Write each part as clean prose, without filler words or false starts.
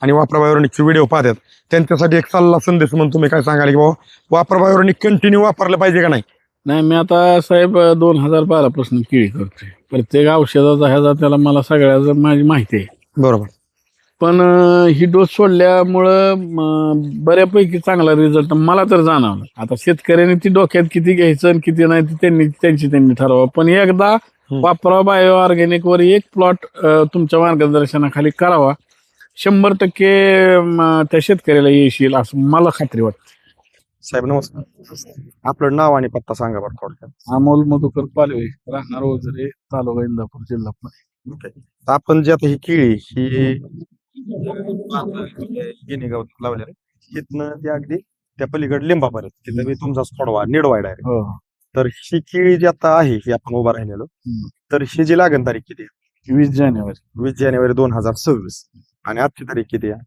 आणि वापरा बायोनिकचे व्हिडिओ पाहतात त्यांच्यासाठी एक सल्ला संदेश म्हणून तुम्ही काय सांगाल की बाबा वापरा बायोनिक कंटिन्यू वापरलं पाहिजे का नाही? नाही, मी आता साहेब 2012 पासून केळी करतोय. प्रत्येक औषधाचा ह्याचा त्याला मला सगळ्याचं माझी माहिती आहे. बरोबर. पण ही डोस सोडल्यामुळं बऱ्यापैकी चांगला रिझल्ट मला तर जाणवला. आता शेतकऱ्यांनी ती डोक्यात किती घ्यायचं आणि किती नाही ते त्यांनी ठरवावं. पण एकदा वापरा बायो ऑर्गॅनिक वर एक प्लॉट तुमच्या मार्गदर्शनाखाली करावा, 100% त्या शेतकऱ्याला येशील असं मला खात्री वाटते. साहेब नमस्कार. आपलं नाव आणि पत्ता सांगा बरं थोडक्यात. अमोल मधुकर पालवे, राहणार ओझरे, तालुका इंदापूर, जिल्हा पुणे. ओके. तर आपण जे आता ही केळी ही गिनीगाव लावलेलं तिथनं ते अगदी त्या पलीकडे लिंबापर्यंत तिथं मी तुमचा थोडवा निडवाय डायरेक्ट. हो. तर ही केळी जी आता आहे ही आपण उभा राहिलेलो, तर ही जी लागण तारीख किती आहे? 20 जानेवारी. 20 जानेवारी 2026 आणि आजची तारीख किती आहे?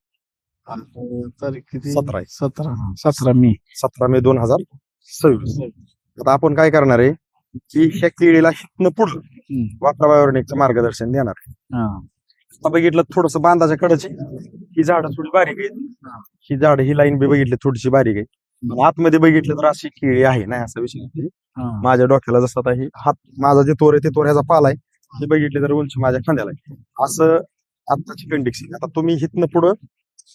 तारीख किती? 17 आहे. 17 मे. 17 मे 2026. आता आपण काय करणार आहे की ह्या केळीला हितनं पुढं वापरा बायोनिकचं मार्गदर्शन देणार आहे. आता बघितलं थोडस बांधाच्या कडची ही झाडं थोडी बारीक आहेत, ही झाड ही लाईन बी बघितली थोडीशी बारीक आहे. पण आतमध्ये बघितलं तर अशी केळी आहे नाही असा विषय नाही. माझ्या डोक्याला जसं आता ही हात माझा जे तोर आहे ते तोर ह्याचा पाला आहे, हे बघितले तर उंची माझ्या खांद्याला आहे असं आत्ताची कंडिक्शन. आता तुम्ही हितनं पुढं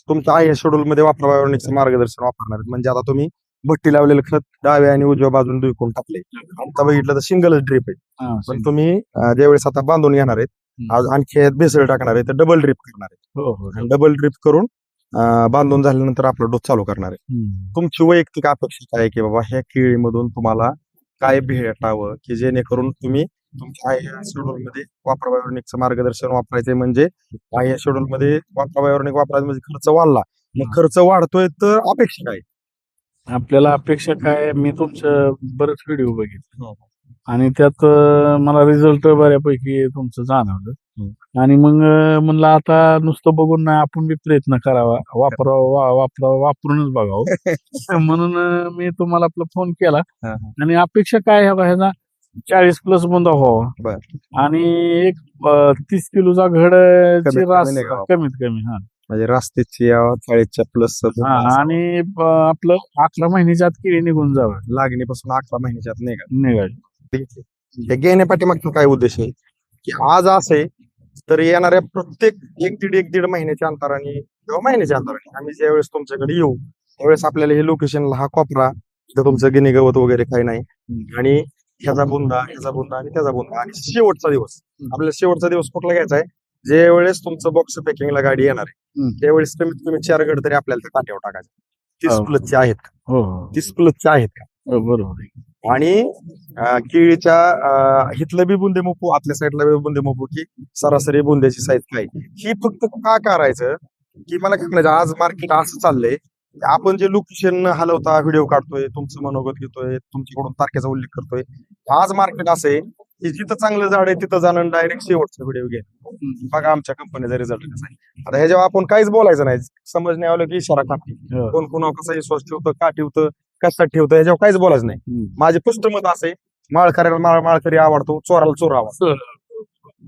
तुमच्या आहे शेड्यूल मध्ये वापरा बायोनिकचं मार्गदर्शन वापरणार आहेत. म्हणजे आता तुम्ही भट्टी लावलेलं खत डाव्या आणि उजव्या बाजून दुखून टाकले. आता बघितलं तर सिंगलच ड्रीप आहे, पण तुम्ही ज्यावेळेस आता बांधून घेणार आहेत आज आणखी यात भेसळ टाकणार आहे तर डबल ड्रीप करणार आहे. डबल ड्रीप करून बांधून झाल्यानंतर आपला डोस चालू करणार आहे. तुमची वैयक्तिक अपेक्षा काय आहे की बाबा ह्या केळीमधून तुम्हाला काय भेटावं की जेणेकरून तुम्ही तुमच्या शेड्यूल मध्ये वापरा बायोनिकचं मार्गदर्शन वापरायचंय. म्हणजे या शेड्यूल मध्ये वापरा बायोनिक वापरायचं म्हणजे खर्च वाढला, मग खर्च वाढतोय तर अपेक्षा काय? आपल्याला अपेक्षा काय, मी तुमचं बरेच व्हिडिओ बघितले आणि त्यात मला रिझल्ट बऱ्यापैकी तुमचं जाणवलं. आणि मग म्हणलं आता नुसतं बघून नाही, आपण बी प्रयत्न करावा, वापरूनच बघावं. म्हणून मी तुम्हाला आपला फोन केला. आणि अपेक्षा काय ह्याचा 40+ बुंदा व्हावा आणि एक 30 किलोचा घड रास कमीत कमी. म्हणजे रास्तेची 40च्या प्लस आणि आपलं 11 महिन्याच्या आत केळी निघून जावं, लागणीपासून 11 महिन्याच्या आत निघाली. हे घेण्यापाठीमागचा काय उद्देश आहे की आज असे तर येणाऱ्या प्रत्येक एक दीड महिन्याच्या अंतराने किंवा महिन्याच्या अंतराने आम्ही ज्यावेळेस तुमच्याकडे येऊ त्यावेळेस आपल्याला हे लोकेशनला हा कोपरा तिथं तुमचं गिनी गवत वगैरे काही नाही आणि ह्याचा बुंदा आणि त्याचा बुंदा आणि शेवटचा दिवस आपल्याला शेवटचा दिवस कुठला घ्यायचा आहे ज्या वेळेस तुमचं बॉक्स पॅकिंगला गाडी येणार आहे त्यावेळेस कमीत कमी 4 गड तरी आपल्याला त्या काट्यावर टाकायचे. 30 प्लसचे आहेत का? 30 प्लसचे आहेत का? बरोबर. आणि केळीच्या हितलं बी बुंदे मोपू आपल्या साईडला बी बुंदे मोपू की सरासरी बुंद्याची साईज काय ही फक्त का करायचं की मला काय म्हणायचं आज मार्केट असं चाललंय आपण जे लोकेशन हलवता व्हिडिओ काढतोय तुमचं मनोगत घेतोय तुमच्याकडून तारखेचा उल्लेख करतोय आज मार्केट असे की जिथं चांगलं झाड आहे तिथं जाणं डायरेक्ट शेवटचा व्हिडिओ घ्या बघा आमच्या कंपनीचा रिझल्ट कसा आहे. आता ह्याच्यावर आपण काहीच बोलायचं नाही समज नाही आलं की इशारा काढते कोण कोणावर कसा विश्वास ठेवतं का ठेवतं कशात ठेवतं ह्याच्यावर काहीच बोलायचं नाही. माझे स्पष्ट मत असे माळकऱ्याला माळकरी आवडतो चोराला चोर आवडतो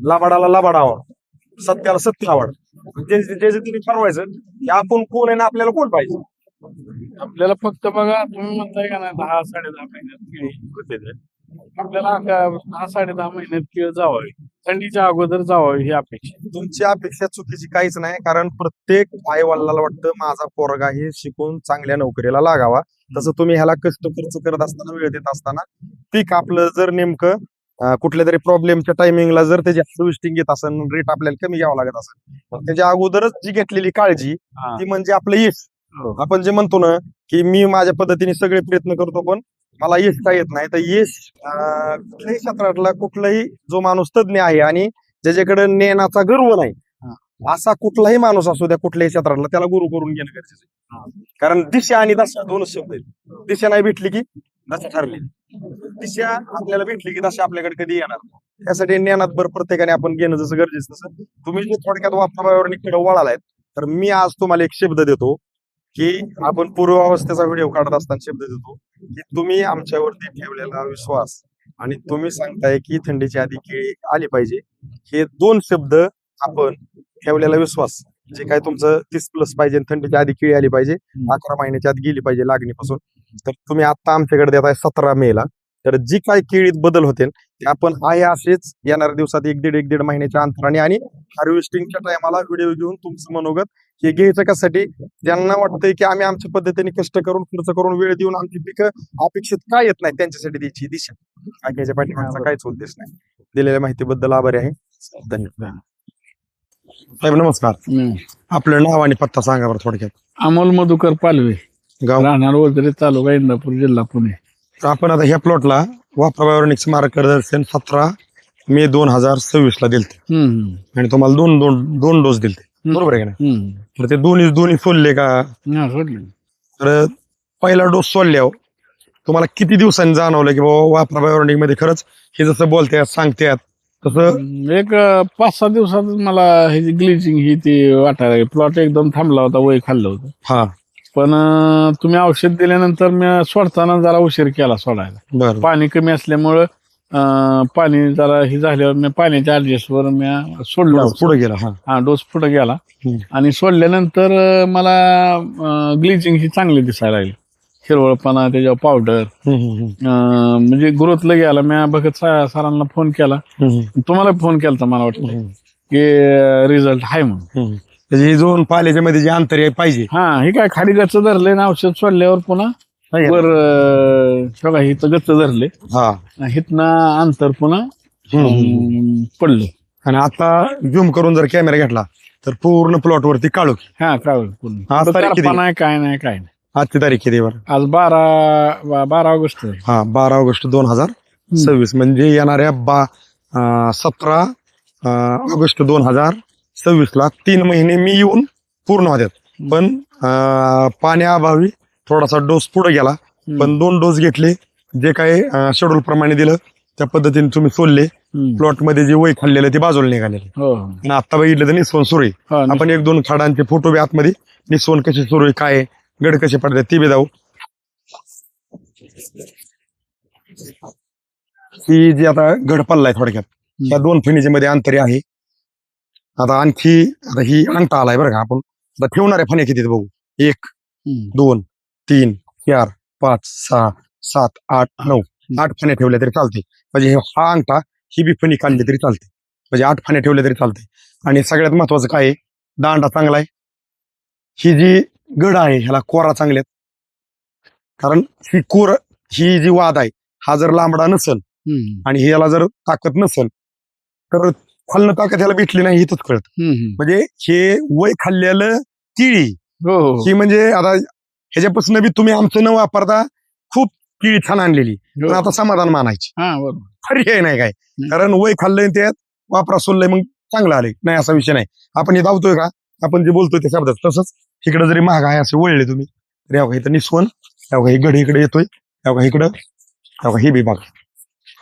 लबाडाला लबाड आवडतो सत्याला सत्य आवडतं जे तुम्ही ठरवायचं की आपण कोण आहे ना आपल्याला कोण पाहिजे. आपल्याला फक्त बघा तुम्ही म्हणताय का नाही 10-10.5 महिन्यात केळी होते आपल्याला 10-10.5 महिन्यात केळ जावावी थंडीच्या अगोदर जावावी ही अपेक्षा. तुमची अपेक्षा चुकीची काहीच नाही कारण प्रत्येक आई वडिलाला वाटतं माझा पोरगा हे शिकून चांगल्या नोकरीला लागावा. तसं तुम्ही ह्याला कष्ट खर्च करत असताना वेळ देत असताना पीक आपलं जर नेमकं कुठल्या तरी प्रॉब्लेमच्या टायमिंगला जर त्याची हार्वेस्टिंग घेत असेल रेट आपल्याला कमी घ्यावा लागत असेल त्याच्या अगोदरच जी घेतलेली काळजी ती म्हणजे आपलं यश. आपण जे म्हणतो ना की मी माझ्या पद्धतीने सगळे प्रयत्न करतो पण मला यश काय येत नाही तर यश कुठल्याही क्षेत्रातला कुठलाही जो माणूस तज्ञ आहे आणि ज्याच्याकडे ज्ञानाचा गर्व नाही असा कुठलाही माणूस असू द्या कुठल्याही क्षेत्रातला त्याला गुरु करून घेणं गरजेचं आहे. कारण दिशा आणि दशा दोनच शब्द आहेत. दिशा नाही भेटली की दशा ठरली. दिशा आपल्याला भेटली की दशा आपल्याकडे कधी येणार. त्यासाठी ज्ञानात बरं प्रत्येकाने आपण घेणं जसं गरजेचं तसं तुम्ही जे थोडक्यात वापरावर वळालाय तर मी आज तुम्हाला एक शब्द देतो की आपण पूर्वावस्थेचा व्हिडिओ काढत असताना शब्द देतो की तुम्ही आमच्यावरती ठेवलेला विश्वास आणि तुम्ही सांगताय की थंडीच्या आधी केळी आली पाहिजे हे 2 शब्द आपण ठेवलेला विश्वास जे काय तुमचं 30+ पाहिजे आणि थंडीच्या आधी केळी आली पाहिजे, 11 महिन्याच्या आत गेली पाहिजे लागणीपासून. तर तुम्ही आता आमच्याकडे देताय 17 मेला. तर जी काय केळीत बदल होते ते आपण आहे असेच येणाऱ्या दिवसात 1-1.5 महिन्याच्या अंतराने आणि हार्वेस्टिंगच्या टायमाला व्हिडिओ घेऊन तुमचं मनोगत हे घ्यायचं कशासाठी, ज्यांना वाटतंय की आम्ही आमच्या पद्धतीने कष्ट करून खर्च करून वेळ देऊन आमची पिकं अपेक्षित काय येत नाही त्यांच्यासाठी द्यायची दिशा. याच्या पाठीमागचा काहीच उद्देश नाही. दिलेल्या माहितीबद्दल आभारी आहे. धन्यवाद. साहेब नमस्कार. आपलं नाव आणि पत्ता सांगा बरं थोडक्यात. अमोल मधुकर पालवे, गाव. राहणार वगैरे, तालुका इंदापूर, जिल्हा पुणे. तर आपण आता ह्या प्लॉटला वापरा बायोनिक्स मार्गदर्शन 17 मे 2026 ला दिलते आणि तुम्हाला दोन डोस दिलते, बरोबर आहे का नाही? तर ते दोन्ही सोडले का? सोडले. तर पहिला डोस सोडल्यावर तुम्हाला किती दिवसांनी जाणवलं की बाबा वापरा बायोनिक मध्ये खरंच हे जसं बोलतात सांगतात तसं? एक 5-6 दिवसात मला हे ग्लिचिंग ही ती वाटायला लागली. प्लॉट एकदम थांबला होता, वय खाल्लं होतं. हा पण तुम्ही औषध दिल्यानंतर मी सोडताना जरा उशीर केला सोडायला. बरं. पाणी कमी असल्यामुळं पाणी जरा हे झाल्यावर मी पाण्याच्या ऍडजस्टवर मी सोडलं. पुढे गेला. हा डोस पुढे गेला हम्म. आणि सोडल्यानंतर मला ग्लिचिंग ही चांगली दिसायला लागली. हिरवळपणा, त्याच्यावर पावडर, म्हणजे ग्रोथला गेला. मी बघत सरांना फोन केला, तुम्हाला फोन केला मला वाटतं की रिझल्ट आहे म्हणून. त्याची दोन पाल्याच्या मध्ये जे अंतर आहे पाहिजे. हा हे काय खाली गच्च धरले ना औषध सोडल्यावर पुन्हा वर बघा हिथं गच्च धरले, हिथनं अंतर पुन्हा पडलं. आणि आता झूम करून जर कॅमेरा घेतला तर पूर्ण प्लॉट वरती काळू. हा काळ आज तारीख किती? नाही काय नाही काय नाही. आजची तारीख किती बरं? आज 12 ऑगस्ट. हा 12 ऑगस्ट 2026 म्हणजे येणाऱ्या 17 ऑगस्ट 2026 ला 3 महिने मी येऊन पूर्ण होत्यात. पण पाण्याअभावी थोडासा डोस पुढे गेला, पण 2 डोस घेतले. जे काही शेड्यूल प्रमाणे दिलं त्या पद्धतीने तुम्ही सोडले. प्लॉट मध्ये जे वय खाल्लेलं ते बाजूला निघालेले. आणि आता बघितलं तर निस्वन सुरू आहे. आपण 1-2 खाडांचे फोटो बी आतमध्ये, निस्वन कशी सुरू आहे, काय गड कसे पडतात ते बी जाऊ. ही जी आता गड पडलाय थोडक्यात, त्या 2 फणीच्या मध्ये अंतरी आहे. आता आणखी आता ही अंगठा आलाय बरं का. आपण आता ठेवणाऱ्या फण्या किती बघू. 1 2 3 4 5 6 7 8 9 8 फण्या ठेवल्या तरी चालते. म्हणजे हा अंगठा ही बी फणी काढली तरी चालते, म्हणजे 8 फण्या ठेवल्या तरी चालते. आणि सगळ्यात महत्वाचं काय आहे, दांडा चांगला आहे. ही जी गड आहे ह्याला कोरा चांगल्यात, कारण ही जी वाद आहे हा जर लांबडा नसेल आणि ह्याला जर ताकद नसेल तर खाल्लं ताकद ह्याला भेटली नाही इथंच कळत. म्हणजे हे वय खाल्लेलं केळी ही, म्हणजे आता ह्याच्यापासून बी तुम्ही आमचं न वापरता खूप केळी छान आणलेली, पण आता समाधान मानायची पर्याय नाही काय. कारण वय खाल्लंय त्यात वापरा सोडलंय मग चांगलं आलंय नाही असा विषय नाही. आपण हे धावतोय का, आपण जे बोलतोय त्या शब्दात तसंच इकडे जरी महाग आहे असे वळले तुम्ही तरी अवघा इथं निस्वन, अवघा ही गड इकडे येतोय, अवघा इकडं, अवघा ही बी बघा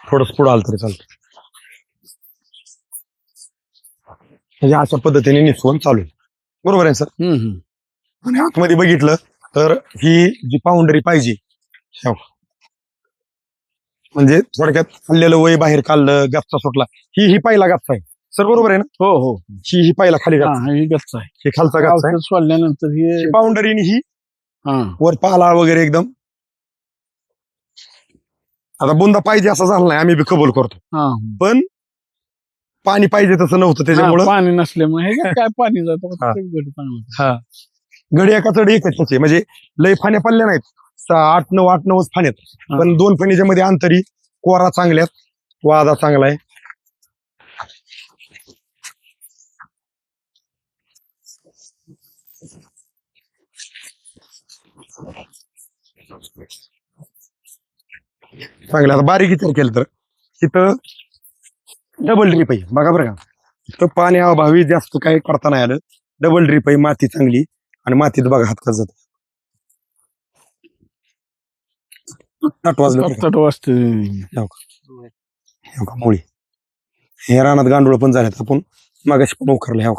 थोडंच पुढं आलं तरी चालतं. म्हणजे अशा पद्धतीने निस्वन चालू आहे, बरोबर आहे सर? आणि आतमध्ये बघितलं तर ही जी बाउंड्री पाहिजे, म्हणजे थोडक्यात खाल्लेलं वय बाहेर काढलं, गप्पा सुटला, ही पहिला गप्पा आहे सर, बरोबर आहे ना? हो. ही पहिला खाली गप्पा ही गच्च आहे, हे खालचा गप्पा आहे. सोडल्यानंतर ही बाउंड्री ही वर पाला वगैरे एकदम. आता बुंदा पाहिजे असं झालं नाही, आम्ही बी कबूल करतो, पण पाणी पाहिजे तसं नव्हतं त्याच्यामुळे. पाणी नसल्यामुळे काय पाणी जातं. गडी एका चढ एकच त्याचे, म्हणजे लय फाण्या पडल्या नाहीत, 8-9 फाण्यात, पण 2 फणीच्या मध्ये अंतरी कोरा चांगल्यात, वादा चांगला आहे. चांगलं. आता बारीक विचार केलं तर तिथं डबल ड्रीप आहे बघा बरं का. इथं पाण्याअभावी जास्त काही करता नाही आलं. डबल ड्रीप आहे, माती चांगली, आणि मातीत बघा हात कसं जात. मुळी हे रानात गांडूळ पण झाल्यात, आपण मागाशी पण उखरले. हो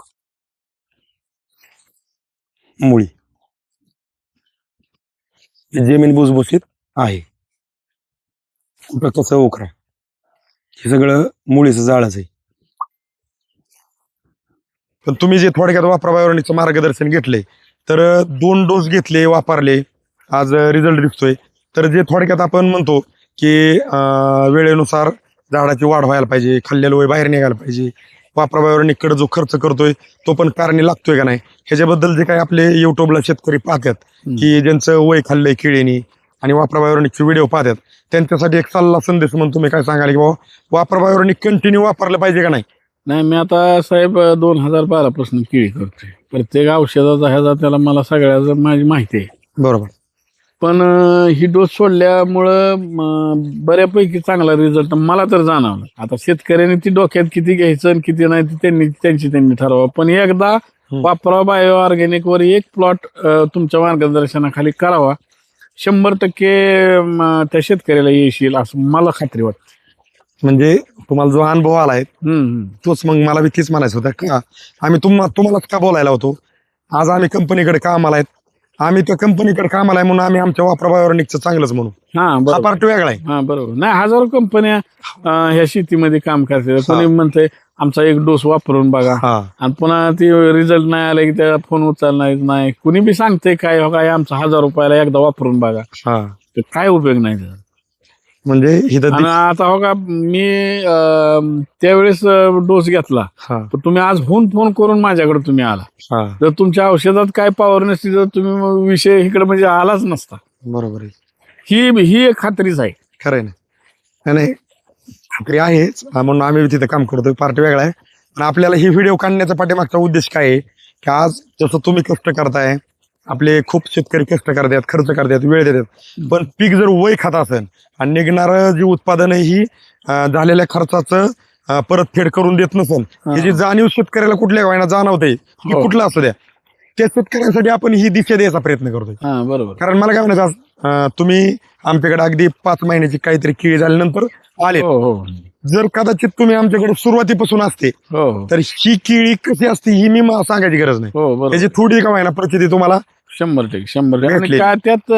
मुळी जमीन भुसभुशीत आहे, कुठं कसं उखरा, हे सगळं मुळीचं जाळच आहे. पण तुम्ही जे थोडक्यात वापरा बायोनिकचं मार्गदर्शन घेतले तर 2 डोस घेतले वापरले आज रिझल्ट दिसतोय. तर जे थोडक्यात आपण म्हणतो की वेळेनुसार झाडाची वाढ व्हायला पाहिजे, खाल्लेलं वय बाहेर निघायला पाहिजे, वापरा बायोनिककडे जो खर्च करतोय तो पण कारणी लागतोय का नाही, ह्याच्याबद्दल जे काही आपले युट्यूबला शेतकरी पाहतात की ज्यांचं वय खाल्लंय किडीनी आणि वापरा बायोनिकचे व्हिडिओ पाहतात, त्यांच्यासाठी एक सल्ला संदेश म्हणून तुम्ही काय सांगाल की बाबा वापरा बायोनिक कंटिन्यू वापरलं पाहिजे का नाही? नाही, मी आता साहेब 2012 पासून केळी करतोय. प्रत्येक औषधाचा ह्याचा त्याला मला सगळ्याचं माझी माहिती आहे. बरोबर. पण ही डोस सोडल्यामुळं बऱ्यापैकी चांगला रिझल्ट मला तर जाणवला. आता शेतकऱ्यांनी ती डोक्यात किती घ्यायचं आणि किती नाही ते त्यांनी ठरवा. पण एकदा वापरा बायो ऑर्गॅनिक वर एक प्लॉट तुमच्या मार्गदर्शनाखाली करावा, 100% त्या शेतकऱ्याला येशील असं मला खात्री वाटते. म्हणजे तुम्हाला जो अनुभव आलाय तोच मग मला बी तीच म्हणायचं होतं का आम्ही तुम्हालाच का बोलायला होतो. आज आम्ही कंपनीकडे कामाला आहेत, आम्ही त्या कंपनीकडे कामाला आहे म्हणून आम्ही आमच्या वापरा बायोनिकचं चांगलंच म्हणू. हा हा बरोबर. पार्ट वेगळा आहे. हा बरोबर. नाही, हजारो कंपन्या ह्या शेतीमध्ये काम करतात. कोणी म्हणतंय आमचा एक डोस वापरून बघा हा आणि पुन्हा ती रिझल्ट नाही आला की त्याला फोन उचलणार नाही. कुणी बी सांगते काय हो काय आमचा 1000 रुपयाला एकदा वापरून बघा, हा तर काय उपयोग नाही त्याचा. म्हणजे इथं आणि आता हो का मी त्यावेळेस डोस घेतला, हा तर तुम्ही आज फोन करून माझ्याकडे तुम्ही आला. हा जर तुमच्या औषधात काय पॉवर नसती तर तुम्ही मग विषय इकडे म्हणजे आलाच नसता. बरोबर आहे. ही एक खात्रीच आहे. खरं आहे ना. नाही खात्री आहेच म्हणून आम्ही तिथे काम करतोय. पार्ट वेगळा आहे. पण आपल्याला ही व्हिडिओ काढण्याचा पाठीमागचा उद्देश काय आहे की आज जसं तुम्ही कष्ट करताय, आपले खूप शेतकरी कष्ट करतात, खर्च करतात, वेळ देतात, पण पीक जर वय खात असेल आणि निघणारं जे उत्पादन आहे ही झालेल्या खर्चाचं परतफेड करून देत नसेल, ही जी जाणीव शेतकऱ्याला कुठल्या गावांना जाणवते की कुठलं असू द्या, त्या शेतकऱ्यांसाठी आपण ही दिशा द्यायचा प्रयत्न करतोय. हा बरोबर. कारण मला काय म्हणायचं आज तुम्ही आमच्याकडे अगदी 5 महिन्याची काहीतरी केळी झाल्यानंतर आले. हो हो जर कदाचित तुम्ही आमच्याकडे सुरुवातीपासून असते हो हो तर ही केळी कशी असते ही मी सांगायची गरज नाही. हो बरोबर. त्याची थोडी का व्हायना प्रचिती तुम्हाला 100% आणि भेटली. काय त्यात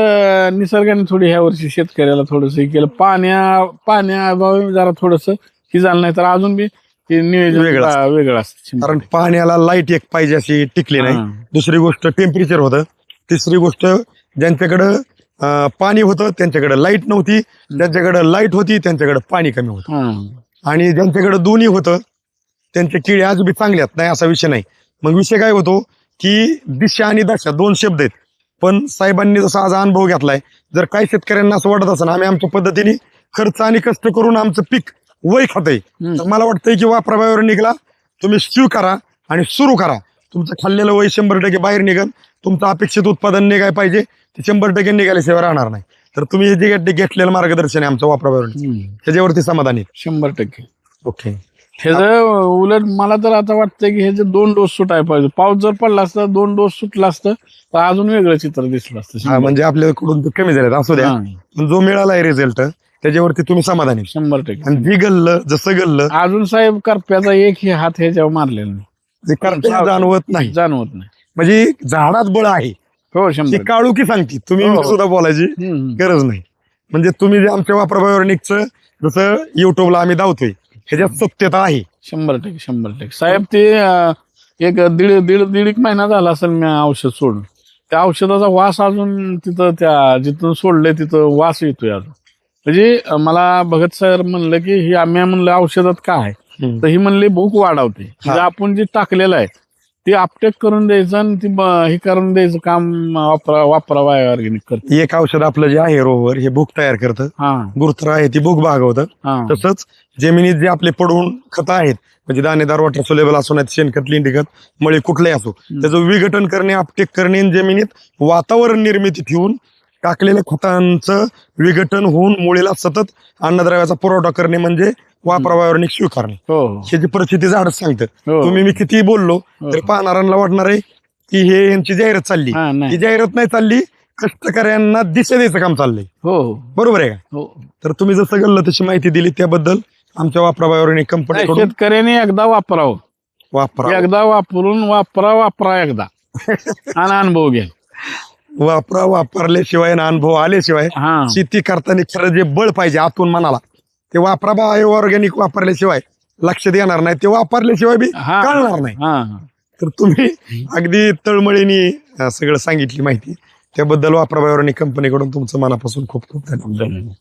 निसर्गाने थोडी ह्या वर्षी शेतकऱ्याला थोडस केलं. पाण्याअभावी जरा थोडस ही झालं, नाही तर अजून बी ते नियोजन वेगळं असतं. कारण पाण्याला लाईट एक पाहिजे अशी टिकली नाही. हा. दुसरी गोष्ट टेम्परेचर होतं. तिसरी गोष्ट ज्यांच्याकडं पाणी होतं त्यांच्याकडे लाईट नव्हती, ज्यांच्याकडे लाईट होती त्यांच्याकडे पाणी कमी होतं. हा. आणि ज्यांच्याकडे दोन्ही होतं त्यांच्या केळी आज बी चांगल्यात, नाही असा विषय नाही. मग विषय काय होतो की दिशा आणि दशा 2 शब्द आहेत. पण साहेबांनी जसा आज अनुभव घेतलाय, जर काही शेतकऱ्यांना असं वाटत असेल आम्ही आमच्या पद्धतीने खर्च आणि कष्ट करून आमचं पीक वय खातंय, तर मला वाटतंय की वापरा बायोनिकला तुम्ही स्वीकारा आणि सुरू करा. तुमचं खाल्लेलं वय 100% बाहेर निघल, तुमचं अपेक्षित उत्पादन निघाय पाहिजे ते 100% निघाल्याशिवाय राहणार नाही. तर तुम्ही हे जे घेतलेलं मार्गदर्शन आहे आमचं वापरा बायोनिक त्याच्यावरती समाधानी? 100%. ओके. ह्याचं उलट मला तर आता वाटतंय की ह्याचे 2 डोस सुटायला पाहिजे. पाऊस जर पडला असता 2 डोस सुटला असतं तर अजून वेगळं चित्र दिसलं असतं. म्हणजे आपल्याकडून ते कमी झालेत असू द्या, पण जो मिळाला आहे रिझल्ट त्याच्यावरती तुम्ही समाधानी? 100%. आणि जी गल्लं जसं गल्लं अजून साहेब करप्याचा एकही हात ह्याच्यावर मारलेला नाही, जे करते जाणवत नाही. जाणवत नाही. म्हणजे झाडात बळ आहे हो ती 100%. काळू की सांगते, तुम्ही हो. मी सुद्धा बोलायची गरज नाही. म्हणजे तुम्ही जे आमच्या वापरा बायोनिकचं जसं युट्यूबला आम्ही धावतोय ह्याच्यात सत्यता आहे. 100%. साहेब ते एक दीड एक महिना झाला असेल मी औषध सोडून. त्या औषधाचा वास अजून तिथं त्या जिथून सोडलंय तिथं वास येतोय अजून. म्हणजे मला भगत सर म्हणलं की ही आम्ही म्हणलं औषधात काय आहे, तर ही म्हणली भूक वाढवते. म्हणजे आपण जे टाकलेलं आहे ते अपटेक करून द्यायचं आणि ती हे करून द्यायचं काम वापरा बायो ऑर्गॅनिक करते. एक औषध आपलं जे आहे रोवर हे भूक तयार करतं, हा गुरुत्र आहे ती भूक भागवतं. हा तसंच जमिनीत जे आपले पडून खतं आहेत म्हणजे दाणेदार वॉटर सोलेबल असो नाही शेणखत लिंडीखत मळी कुठलंही असो त्याचं विघटन करणे, अपटेक करणे आणि जमिनीत वातावरण निर्मिती ठेवून टाकलेल्या खतांचं विघटन होऊन मुळीला सतत अन्नद्रव्याचा पुरवठा करणे म्हणजे वापरा बायोनिक स्वीकारणे. हो ह्याची परिस्थिती झाडच सांगतं. हो. तुम्ही मी किती बोललो तरी पाहणाऱ्यांना वाटणार आहे की हे यांची जाहिरात चालली. हा, नाही. ही जाहिरात नाही चालली, कष्टकऱ्यांना दिशा द्यायचं काम चाललंय. हो बरोबर आहे का? हो. तर तुम्ही जसं गल्लं तशी माहिती दिली त्याबद्दल आमच्या वापरा बायोनिक कंपनीकडून शेतकऱ्याने एकदा वापरावं, वापरा एकदा वापरून वापरा एकदा आणि अनुभव घ्या. वापरल्याशिवाय आणि अनुभव आल्याशिवाय हा शेती करताना खरं जे बळ पाहिजे आतून मनाला ते वापरा बायो ऑर्गॅनिक वापरल्याशिवाय लक्षात येणार नाही, ते वापरल्याशिवाय बी हा. कळणार नाही. हा तर तुम्ही अगदी तळमळीने सगळं सांगितली माहिती त्याबद्दल वापराबाई ऑर्गॅनिक कंपनीकडून तुमचं मनापासून खूप खूप धन्यवाद. धन्यवाद.